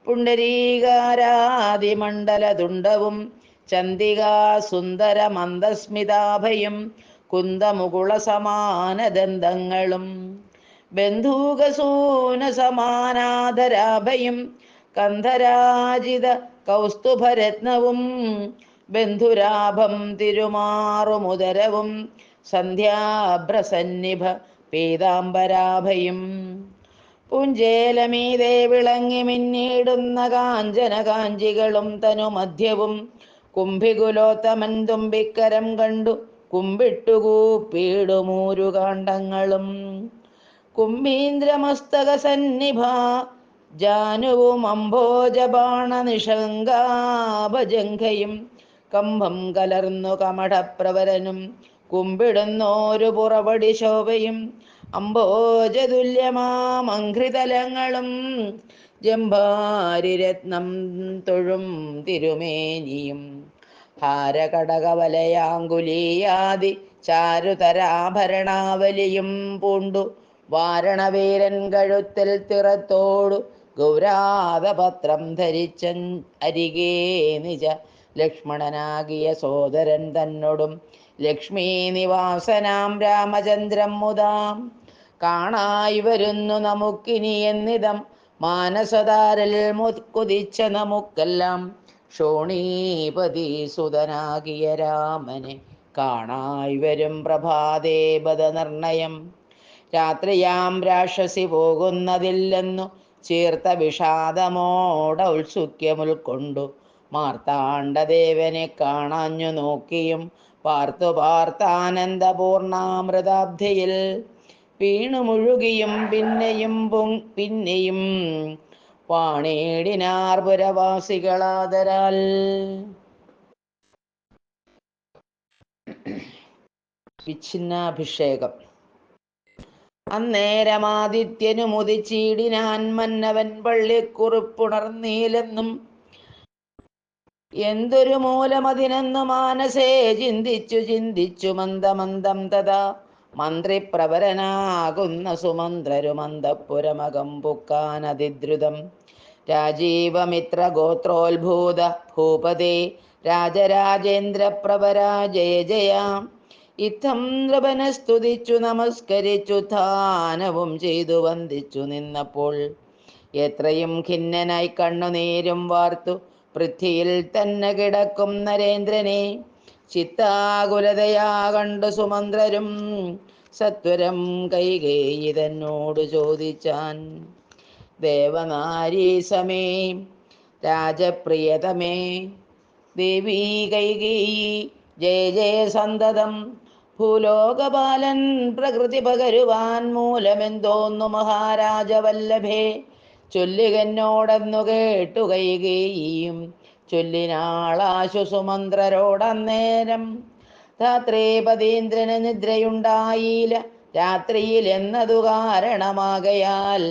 പുണ്ടരീകാരാദിമണ്ഡലതുണ്ടവും ചന്ദികാ സുന്ദര മന്ദസ്മിതാഭയും കുന്തമുകുള സമാനദന്തങ്ങളും ബന്ധൂകസൂന സമാനാധരാഭയും കന്ധരാജിത കൗസ്തുഭരത്നവും ബന്ധുരാഭം തിരുമാറുമുദരവും സന്ധ്യാഭ്രസന്നിഭ പീതാംബരാഭയും പുഞ്ചേലമീതേ വിളങ്ങി മിന്നിടുന്ന കാഞ്ചന കാഞ്ചികളും തനുമധ്യവും കുംഭികുലോത്തമൻ തുമ്പിക്കരം കണ്ടു കുമ്പിട്ടുകൂപ്പിടുമൂരുകാണ്ഡങ്ങളും കുംഭീന്ദ്രമസ്തക സന്നിഭ ജാനുവും അംഭോജബാണ നിഷങ്കാഭജംഘയും കമ്പം കലർന്നു കമഠപ്രവരനും കുമ്പിടുന്നോരു പുറപടി ശോഭയും അംഭോജതുല്യമാമഘൃതലങ്ങളും ജംഭാരിരത്നം തൊഴും തിരുമേനിയും ഹാരകടകവലയാങ്കുലീയാദി ചാരുതരാഭരണാവലിയും പൂണ്ടു വാരണവീരൻ കഴുത്തിൽ തിറത്തോടു ഗൗരാതപത്രം ധരിച്ചൻ അരികേ നിജ ലക്ഷ്മണനാകിയ സോദരൻ തന്നോടും ലക്ഷ്മീ നിവാസനാം രാമചന്ദ്രം മുതാം കാണായി വരുന്നു നമുക്കിനി എന്നിതം മാനസതാരൽ കുതിച്ച നമുക്കെല്ലാം ക്ഷോണീപതി സുതനാകിയ രാമനെ കാണായി വരും പ്രഭാതേ ബദ നിർണയം. രാത്രിയാം രാക്ഷസി പോകുന്നതില്ലെന്നു ചീർത്ത വിഷാദമോട ഔത്സുക്യമുൾക്കൊണ്ടു മാർത്താണ്ഡദേവനെ കാണാഞ്ഞു നോക്കിയും പാർത്തു പാർത്താനന്ദപൂർണാമൃതാബ്ധിയിൽ വീണു മുഴുകിയും പിന്നെയും വാണേടിനാർ പുരവാസികളാദരാൽ. വിച്ഛിന്നാഭിഷേകം. അന്നേരമാദിത്യനു മുദിച്ചീടിനാൻ മന്നവൻ പള്ളിക്കുറിപ്പുണർന്നീലെന്നും എന്തൊരു മൂലമതിനെന്നു മാനസേ ചിന്തിച്ചു മന്ദമന്ദം തഥാ മന്ത്രിപ്രവരനാകുന്ന സുമന്ത്രരുമന്തപ്പുരമകം പുക്കാനതിദ്രുതം. രാജീവമിത്ര ഗോത്രോത്ഭൂത ഭൂപതേ രാജരാജേന്ദ്രപ്രവരാ ജയ ജയ. ഇത്തം നൃപനെ സ്തുതിച്ചു നമസ്കരിച്ചു ധാനവും ചെയ്തു വന്ദിച്ചു നിന്നപ്പോൾ എത്രയും ഖിന്നനായി കണ്ണുനീരും വാർത്തു പൃഥ്വിയിൽ തന്നെ കിടക്കും നരേന്ദ്രനെ ചിത്താകുലതയാ കണ്ടു സുമന്ത്രരും സത്വരം കൈകേയി തന്നോട് ചോദിച്ചാൻ. ദേവനാരീസമേ രാജപ്രിയതമേ ദേവീ കൈകേയി ജയ ജയ സന്തതം. ഭൂലോകപാലൻ പ്രകൃതി പകരുവാൻ മൂലമെന്തോന്നു മഹാരാജവല്ലഭേ. ചൊല്ലുകെന്നോടെന്നു കേട്ടു കൈകേയിയും ചൊല്ലിനാളാശു സുമന്ത്രരോടന്നേരം. ധാത്രീപതീന്ദ്രന് നിദ്രയുണ്ടായില്ല രാത്രിയിൽ എന്നതു കാരണമാകയാൽ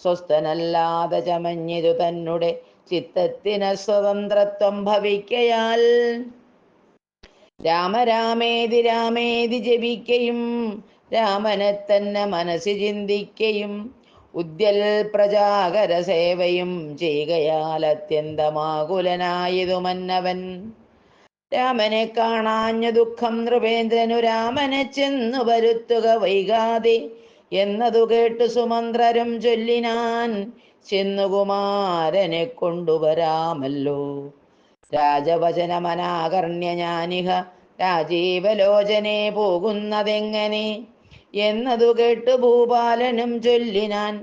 സ്വസ്ഥനല്ലാതെ ചമഞ്ഞിതു തന്നെ ചിത്തത്തിന് സ്വതന്ത്രത്വം ഭവിക്കയാൽ. രാമരാമേതി രാമേതി ജപിക്കയും രാമനെ തന്നെ മനസ്സി ചിന്തിക്കയും ഉദ്യൽ പ്രജാകര സേവയും ചെയ്കയാൽ അത്യന്തമാകുലനായതു മന്നവൻ. രാമനെ കാണാഞ്ഞ ദുഃഖം നൃപേന്ദ്രനു രാമനെ ചെന്നു വരുത്തുക വൈകാതെ എന്നതു കേട്ടു സുമന്ത്രരും ചൊല്ലിനാൻ. ചെന്നുകുമാരനെ കൊണ്ടുവരാമല്ലോ. രാജവചനമനാകർണ്യ ഞാനിഹ രാജീവലോചനെ പോകുന്നതെങ്ങനെ എന്നതു കേട്ടു ഭൂപാലനും ചൊല്ലിനാൻ.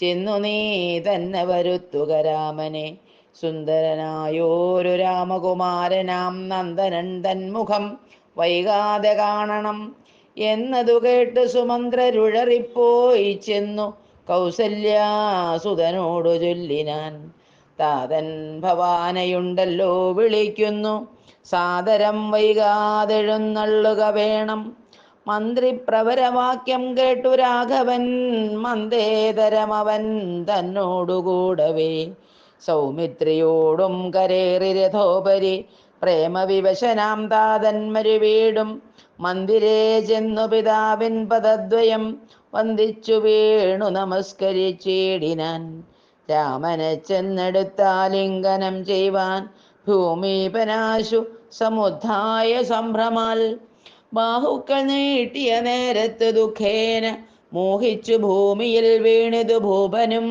ചെന്നു നീ തന്നെ വരുത്തുക രാമനെ സുന്ദരനായോരു രാമകുമാരനാം നന്ദനൻ തന്മുഖം വൈകാതെ കാണണം എന്നതു കേട്ടു സുമന്ത്രരുഴറിപ്പോയി ചെന്നു കൗസല്യാസുതനോടു ചൊല്ലിനാൻ. താതൻ ഭവാനയുണ്ടല്ലോ വിളിക്കുന്നു സാദരം വൈകാതെഴുന്നള്ളുക വേണം. മന്ത്രിപ്രവരവാക്യം കേട്ടു രാഘവൻ മന്ദേതരമവൻ തന്നോടുകൂടവേ സൗമിത്രിയോടും കരേറി രഥോപരി പ്രേമവിവശനാം താതന്മരു വീടും മന്ദിരേ ചെന്നു പിതാവിൻ പദദ്വയം വന്ദിച്ചു വീണു നമസ്കരിച്ചിടിനാൻ. രാമനെ ചെന്നെടുത്താലിംഗനം ചെയ്യുവാൻ ഭൂമിപനാശു സമുദ്ധായ സംഭ്രമാൽ ബാഹുക്കൾ നീട്ടിയ നേരത്ത് ദുഃഖേന മോഹിച്ചു ഭൂമിയിൽ വീണിതു ഭൂപനും.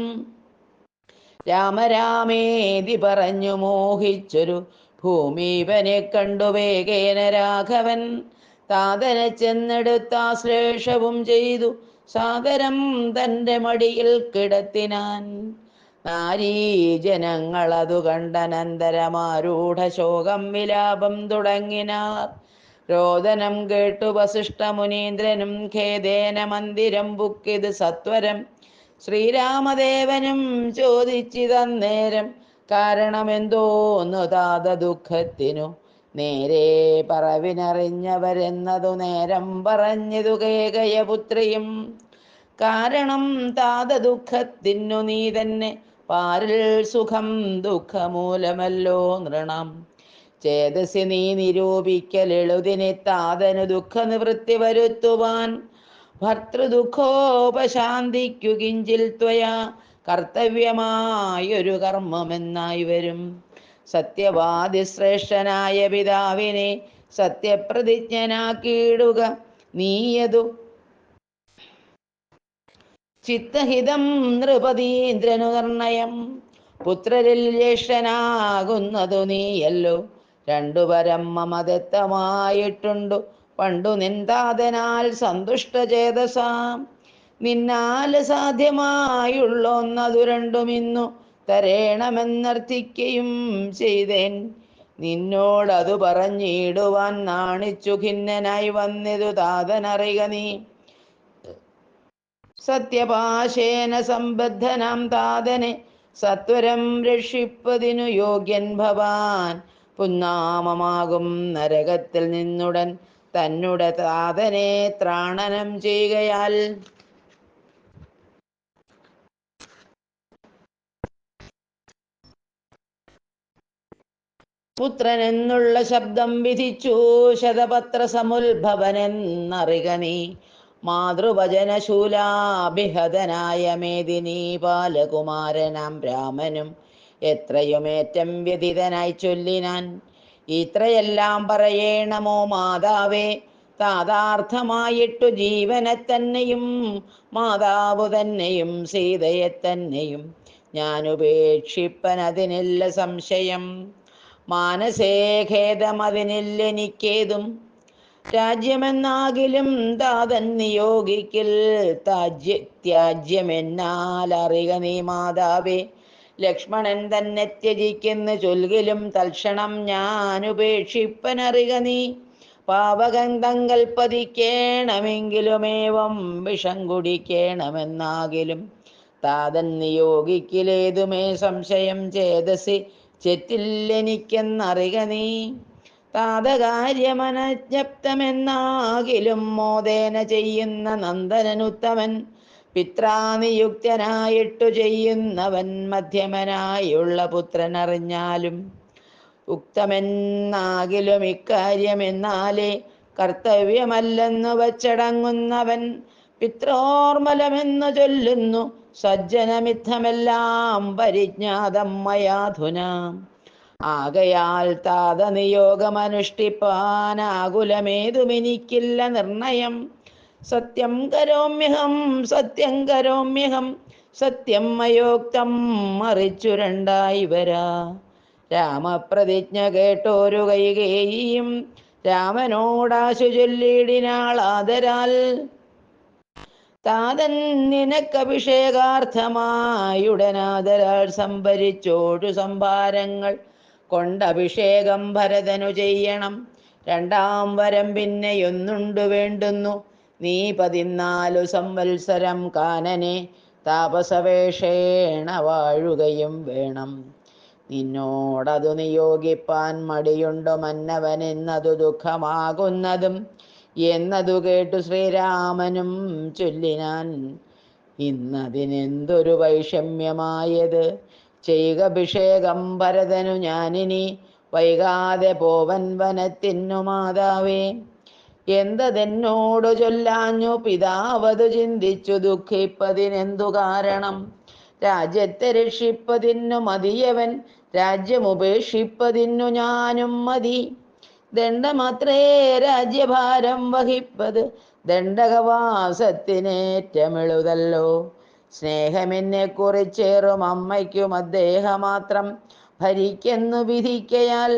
രാമരാമേതി പറഞ്ഞു മോഹിച്ചൊരു ഭൂമിപനെ കണ്ടു വേഗേന രാഘവൻ താതനെ ചെന്നെടുത്താശ്ലേഷവും ചെയ്തു സാദരം തൻ്റെ മടിയിൽ കിടത്തിനാൻ. നാരീജനങ്ങളതു കണ്ടനന്തരമാരൂഢ ശോകം വിലാപം തുടങ്ങിനാർ. രോദനം കേട്ടു വസിഷ്ഠമുനീന്ദ്രനും ഖേദേന മന്ദിരം ബുക്കിത് സത്വരം. ശ്രീരാമദേവനും ചോദിച്ചിതന്നേരം കാരണമെന്തോന്നു താത ദുഃഖത്തിനു. നേരെ പറവിനറിഞ്ഞവരെന്നതു നേരം പറഞ്ഞിതു കേകയപുത്രിയും. കാരണം താത ദുഃഖത്തിനു നീ തന്നെ പാരിൽ സുഖം ദുഃഖമൂലമല്ലോ നൃണം. ചേതസി നീ നിരൂപിക്കലെളുതിനി താതനു ദുഃഖനിവൃത്തി വരുത്തുവാൻ. ഭർത്തൃദുഃഖോപശാന്തിക്കു കിഞ്ചിൽ ത്വയാ കർത്തവ്യമായൊരു കർമ്മമെന്നായി വരും. സത്യവാദിശ്രേഷ്ഠനായ പിതാവിനെ സത്യപ്രതിജ്ഞനാക്കിയിടുക നീയതു ചിത്തഹിതം നൃപതീന്ദ്രനു നിർണയം. പുത്രരിൽ ജ്യേഷ്ഠനാകുന്നതു നീയല്ലോ രണ്ടുപരം മമദത്തമായിട്ടുണ്ടു പണ്ടു നിന്താതനാൽ സന്തുഷ്ടചേതസാം. നിന്നാൽ സാധ്യമായുള്ളൊന്നതു രണ്ടുമിന്നു തരേണമെന്നർത്ഥിക്കയും ചെയ്തേൻ. നിന്നോടതു പറഞ്ഞിടുവാൻ നാണിച്ചു ഖിന്നനായി വന്നിതു താതനറിക നീ. സത്യപാശേന സംബദ്ധനാം താതനെ സത്വരം രക്ഷിപ്പതിനു യോഗ്യൻ ഭവാൻ. പുന്നാമമാകും നരകത്തിൽ നിന്നുടൻ തന്നുടെ താതനെ ത്രാണനം ചെയ്യുകയാൽ. പുത്രനെന്നുള്ള ശബ്ദം വിധിച്ചു ശതപത്ര സമുത്ഭവനെന്നറിക നീ. മാതൃവചനശൂലാഭിഹതനായ മേദിനി ബാലകുമാരനാം രാമനും എത്രയുമേറ്റം വ്യഥിതനായി ചൊല്ലിനാൻ, ഇത്രയെല്ലാം പറയേണമോ മാതാവേ, താതാർത്ഥമായിട്ടു ജീവനെ തന്നെയും മാതാവു തന്നെയും സീതയെ തന്നെയും ഞാൻ ഉപേക്ഷിപ്പനതിനില്ല സംശയം. മാനസേ ഖേദമതിനില്ലെനിക്കേതും, രാജ്യമെന്നാകിലും താതൻ നിയോഗിക്കിൽ ത്യാജ്യമെന്നാൽ അറിക നീ മാതാവേ. ലക്ഷ്മണൻ തന്നെ ത്യജിക്കെന്ന് ചൊൽകിലും തൽക്ഷണം ഞാൻ ഉപേക്ഷിപ്പനറിക നീ. പാവകൻ തങ്കൽ പതിക്കേണമെങ്കിലുമേവം വിഷം കുടിക്കേണമെന്നാകിലും താതൻ നിയോഗിക്കിലേതുമേ സംശയം ചേതസി ചെറ്റില്ലെനിക്കെന്നറിക നീ. താതകാര്യമനജ്ഞപ്തമെന്നാകിലും മോദേന ചെയ്യുന്ന നന്ദനനുത്തമൻ, പിത്രാനിയുക്തനായിട്ടു ചെയ്യുന്നവൻ മധ്യമനായുള്ള പുത്രനറിഞ്ഞാലും. ഉക്തമെന്നാകിലും ഇക്കാര്യമെന്നാലേ കർത്തവ്യമല്ലെന്നു വച്ചടങ്ങുന്നവൻ, പിത്രോർമലമെന്നു ചൊല്ലുന്നു സജ്ജനമിത്തമെല്ലാം പരിജ്ഞാതം മയാധുനാ. ആകയാൽ താതനിയോഗമനുഷ്ഠിപ്പാനാകുലമേതുമെനിക്കില്ല നിർണയം. സത്യം കരോമ്യഹം സത്യം കരോമ്യഹം സത്യം മയോക്തം മറിച്ചു രണ്ടായി വരാ. രാമപ്രതിജ്ഞ കേട്ടോരു കൈകേയിയും രാമനോടാശു ചൊല്ലിടിനാളാദരാൽ, താതൻ നിനക്കഭിഷേകാർത്ഥമായുടനാദരാൽ സംഭരിച്ചോഴു സംഭാരങ്ങൾ കൊണ്ടഭിഷേകം ഭരതനു ചെയ്യണം. രണ്ടാം വരം പിന്നെയൊന്നുണ്ടു വേണ്ടുന്നു, നീ 14 സംവത്സരം കാനനെ താപസവേഷേണ വാഴുകയും വേണം. നിന്നോടതു നിയോഗിപ്പാൻ മടിയുണ്ടു മന്നവനെന്നതു ദുഃഖമാകുന്നതും എന്നതു കേട്ടു ശ്രീരാമനും ചൊല്ലിനാൻ, ഇന്നതിനെന്തൊരു വൈഷമ്യമായത്. ചെയ്യുക അഭിഷേകം ഭരതനു ഞാനിനി, വൈകാതെ പോവൻ വനത്തിന്നു മാതാവേ. എന്തതെന്നോടു ചൊല്ലാഞ്ഞു പിതാവതു ചിന്തിച്ചു ദുഃഖിപ്പതിനെന്തു കാരണം. രാജ്യത്തെ രക്ഷിപ്പതിന്നു മതിയവൻ, രാജ്യമുപേക്ഷിപ്പതിന്നു ഞാനും മതി. ദണ്ഡമാത്രേ രാജ്യഭാരം വഹിപ്പത്, ദണ്ഡകവാസത്തിനേറ്റമെളുതല്ലോ. സ്നേഹമെന്നെ കുറിച്ചേറും അമ്മയ്ക്കും അദ്ദേഹമാത്രം ഭരിക്കെന്നു വിധിക്കയാൽ,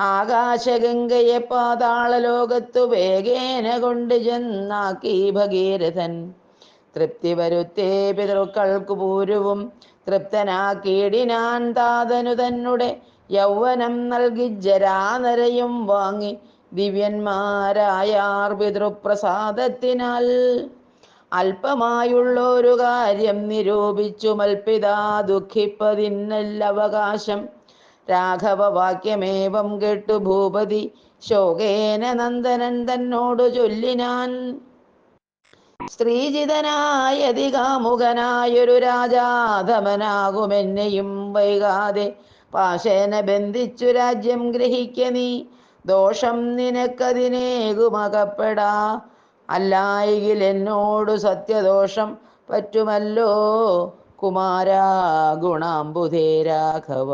ആകാശഗംഗയെ പാതാള ലോകത്തു വേഗേന കൊണ്ട് ചെന്നാക്കി ഭഗീരഥൻ. തൃപ്തി വരുത്തേ പിതൃക്കൾക്കു പൂരുവും തൃപ്തനാക്കിയിടിനാൻ താതനു തന്നെ യൗവനം നൽകി ജരാനരയും വാങ്ങി ദിവ്യന്മാരായാർ പിതൃപ്രസാദത്തിനാൽ. അല്പമായുള്ളൊരു കാര്യം നിരൂപിച്ചു മൽപിതാ ദുഃഖിപ്പതിന്നല്ലവകാശം. രാഘവ വാക്യമേവം കേട്ടു ഭൂപതി ശോകേന നന്ദനൻ തന്നോടു ചൊല്ലിനാൻ, സ്ത്രീജിതനായതികാമുകനായൊരു രാജാധമനാകുമെന്നെയും വൈകാതെ പാശേന ബന്ധിച്ചു രാജ്യം ഗ്രഹിക്ക നീ. ദോഷം നിനക്കതിനേകുമകപ്പെടാ, അല്ലായെങ്കിൽ എന്നോടു സത്യദോഷം പറ്റുമല്ലോ കുമാരാ ഗുണാംബുധേ രാഘവ.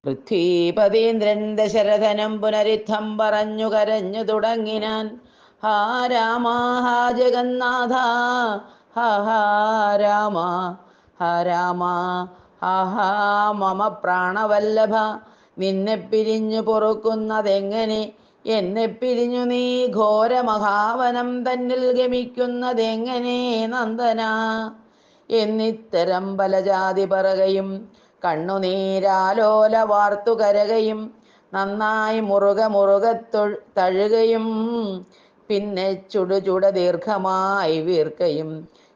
പൃഥ്വീപതീന്ദ്രൻ ദശരഥനം പുനരിത്തം പറഞ്ഞു കരഞ്ഞു തുടങ്ങിനാൻ, ഹാ രാമ ഹാ ജഗന്നാഥ ഹാ ഹാ രാമ ഹാ രാമ ഹാ ഹാ മമ പ്രാണവല്ലഭ. നിന്നെ പിരിഞ്ഞു പൊറുക്കുന്നതെങ്ങനെ, എന്നെ പിരിഞ്ഞു നീ ഘോര മഹാവനം തന്നിൽ ഗമിക്കുന്നതെങ്ങനെ നന്ദന. എന്നിത്തരം പലജാതി പറകയും കണ്ണുനീരാലോല വാർത്തു കരകയും നന്നായി മുറുകെ തഴുകയും പിന്നെ ചുടുചുട ദീർഘമായി വീർക്കയും,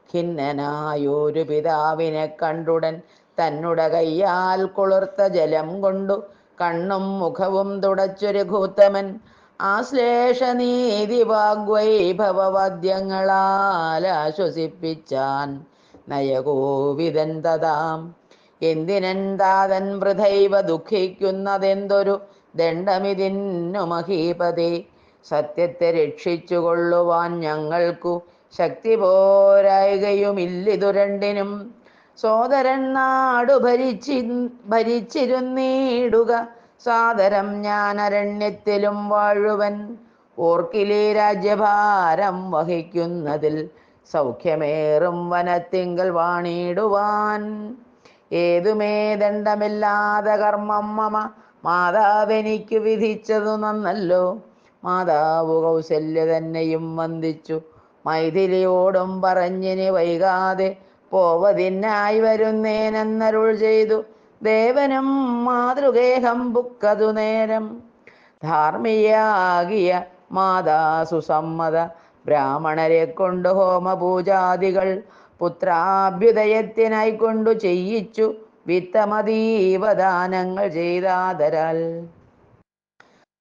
ഖിന്നനായൊരു പിതാവിനെ കണ്ടുടൻ തന്നുടെ കയ്യാൽ കുളിർത്ത ജലം കൊണ്ടു കണ്ണും മുഖവും തുടച്ചൊരു ഘൂത്തമൻ, ആശ്ലേഷനീതി വാഗ്വൈഭവവാദ്യങ്ങളാൽ ആശ്വസിപ്പിച്ചാൻ നയകോവിതൻ തഥാം. എന്തിനൻ താതൻ വൃഥൈവ ദുഃഖിക്കുന്നതെന്തൊരു ദണ്ഡമിതിന്നു മഹീപതേ. സത്യത്തെ രക്ഷിച്ചു കൊള്ളുവാൻ ഞങ്ങൾക്കു ശക്തി പോരായ്കയുമില്ലിതു രണ്ടിനും. സോദരൻ നാടു ഭരിച്ചിരുന്നീടുക സാദരം ഞാൻ അരണ്യത്തിലും വാഴുവൻ. ഓർക്കിലേ രാജ്യഭാരം വഹിക്കുന്നതിൽ സൗഖ്യമേറും വനത്തിങ്കൽ വാണിടുവാൻ. ഏതുമേ ദണ്ഡമില്ലാതെ കർമ്മം മമ മാതാവെനിക്കു വിധിച്ചതു നന്നല്ലോ. മാതാവു കൗസല്യ തന്നെയും വന്ദിച്ചു മൈഥിലിയോടും പറഞ്ഞിനി വൈകാതെ പോവതിനായി വരുന്നേനെന്നരുൾ ചെയ്തു. ദേവനും മാതൃഗേഹം ബുക്കതു നേരം. ധാർമ്മിയാകിയ മാതാ സുസമ്മത ബ്രാഹ്മണരെ കൊണ്ട് ഹോമപൂജാദികൾ പുത്രാഭ്യുദയത്തിനായിക്കൊണ്ടു ചെയ്യിച്ചു വിത്തമതീവദാനങ്ങൾ ചെയ്താദരാൽ.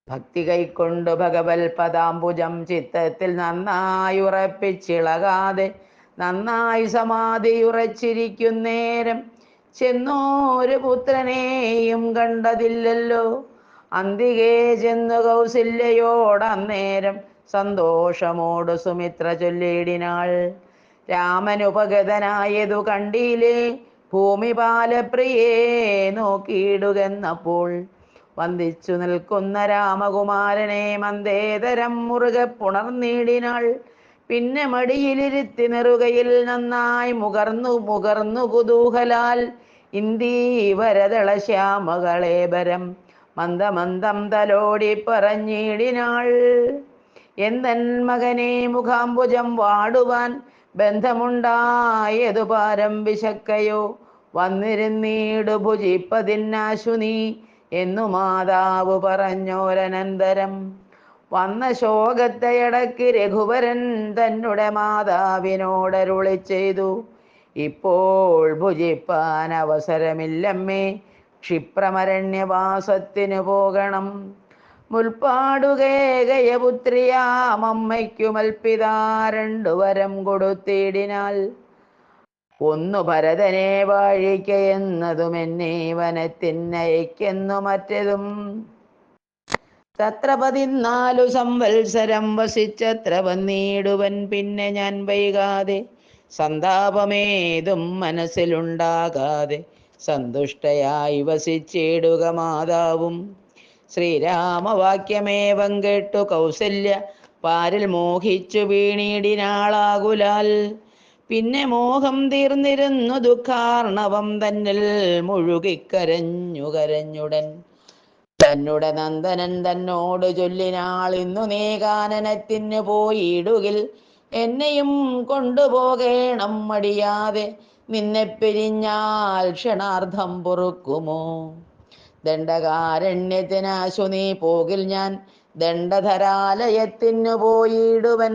ഭക്തി കൈക്കൊണ്ടു ഭഗവൽ പദാംബുജം ചിത്തത്തിൽ നന്നായുറപ്പിച്ചിളകാതെ നന്നായി സമാധിയുറച്ചിരിക്കുന്നേരം ചെന്നോരു പുത്രനെയും കണ്ടതില്ലല്ലോ. അന്തികേ ചെന്നു കൗസല്യയോടന്നേരം സന്തോഷമോടു സുമിത്ര ചൊല്ലിടിനാൾ. രാമനുപഗതനായതു കണ്ടീലേ ഭൂമിപാലപ്രിയേ നോക്കിയിടുകെന്നപ്പോൾ. വന്ദിച്ചു നിൽക്കുന്ന രാമകുമാരനെ മന്ദേതരം മുറുകെ പുണർന്നിടിനാൾ. പിന്നെ മടിയിലിരുത്തി നെറുകയിൽ നന്നായി മുകർന്നു കുതൂഹലാൽ ഇന്ദീവരദള ശ്യാമകളേബരം മന്ദമന്ദം തലോടി പറഞ്ഞിടിനാൾ. എന്തൻ മകനെ മുഖാംബുജം വാടുവാൻ ബന്ധമുണ്ടായതു പാരം വിശക്കയോ. വന്നിരുന്നീടു ഭുജിപ്പതിന്നാശു നീ എന്നു മാതാവ് പറഞ്ഞോരനന്തരം. വന്ന ശോകത്തെയടക്കി രഘുവരൻ തന്നെ മാതാവിനോടരുളി ചെയ്തു. ഇപ്പോൾ ഭുജിപ്പാൻ അവസരമില്ലമ്മേ, ക്ഷിപ്രമരണ്യവാസത്തിനു പോകണം. മുൽപ്പാടുകേകയപുത്രിയാമമ്മയ്ക്കു മൽപ്പിതാ രണ്ടു വരം കൊടുത്തിടിനാൽ. ഒന്നു ഭരതനെ വാഴിക്കയെന്നതും എന്നെ വനത്തിനയക്കെന്നു മറ്റതും. തത്ര 14 സംവത്സരം വസിച്ചത്ര വന്നിടുവൻ പിന്നെ ഞാൻ വൈകാതെ. സന്താപമേതും മനസ്സിലുണ്ടാകാതെ സന്തുഷ്ടയായി വസിച്ചിടുക മാതാവും. ശ്രീരാമവാക്യമേവം കേട്ടു കൗസല്യ പാരിൽ മോഹിച്ചു വീണിടിനാളാകുലാൽ. പിന്നെ മോഹം തീർന്നിരുന്നു ദുഃഖാർണവം തന്നിൽ മുഴുകിക്കരഞ്ഞുടൻ. തന്നെ നന്ദനൻ തന്നോട് ചൊല്ലിനാൾ. ഇന്നു നീ കാനനത്തിനു പോയിടുകിൽ എന്നെയും കൊണ്ടുപോകേണം മടിയാതെ. നിന്നെ പിരിഞ്ഞാൽ ക്ഷണാർദ്ധം പൊറുക്കുമോ. ദണ്ഡകാരണ്യത്തിനാശു നീ പോകിൽ ഞാൻ ദണ്ഡധരാലയത്തിനു പോയിടുവൻ.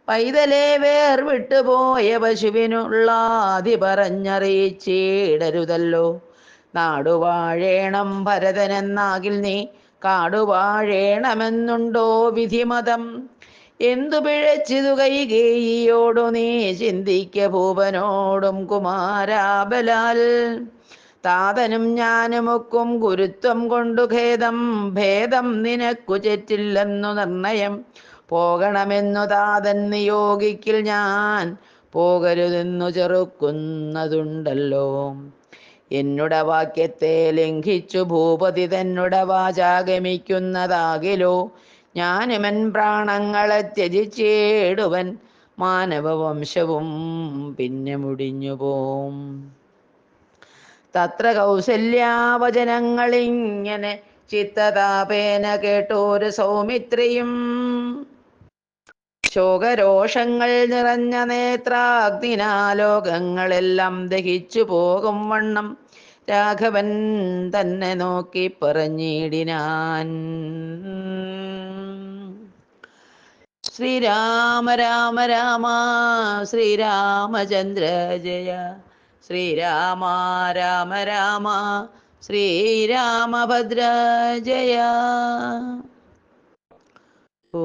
പൈതലെ വേർവിട്ടുപോയ പശുവിനുള്ളാതി പറഞ്ഞറിയിച്ചിടരുതല്ലോ. നാടുവാഴേണം ഭരതനെന്നാകിൽ നീ കാടുവാഴേണമെന്നുണ്ടോ വിധിമതം. എന്തു പിഴച്ചിതു കൈകേയിയോടു നീ ചിന്തിക്ക ഭൂപനോടും കുമാരാബലാൽ. താതനും ഞാനുമൊക്കും ഗുരുത്വം കൊണ്ടു ഭേദം നിനക്കു ചെറ്റില്ലെന്നു നിർണയം. പോകണമെന്നു താതൻ നിയോഗിക്കിൽ ഞാൻ പോകരുതെന്നു ചെറുക്കുന്നതുണ്ടല്ലോ. എന്നുടെ വാക്യത്തെ ലംഘിച്ചു ഭൂപതി തന്നെ വാചാഗമിക്കുന്നതാകിലോ. ഞാനുമൻ പ്രാണങ്ങളെ ത്യജിച്ചേടുവൻ മാനവവംശവും പിന്നെ മുടിഞ്ഞു പോം. തത്ര കൗസല്യാവചനങ്ങളിങ്ങനെ ചിത്തതാപേന കേട്ടോരു സൗമിത്രിയും. ശോകരോഷങ്ങൾ നിറഞ്ഞ നേത്രാഗ്നിനാലോകങ്ങളെല്ലാം ദഹിച്ചു പോകും വണ്ണം രാഘവൻ തന്നെ നോക്കി പറഞ്ഞിടിനാൻ. ശ്രീരാമ രാമ രാമ ശ്രീരാമചന്ദ്ര ജയ. ശ്രീരാമ രാമ രാമ ശ്രീരാമഭദ്ര ജയ. ഓ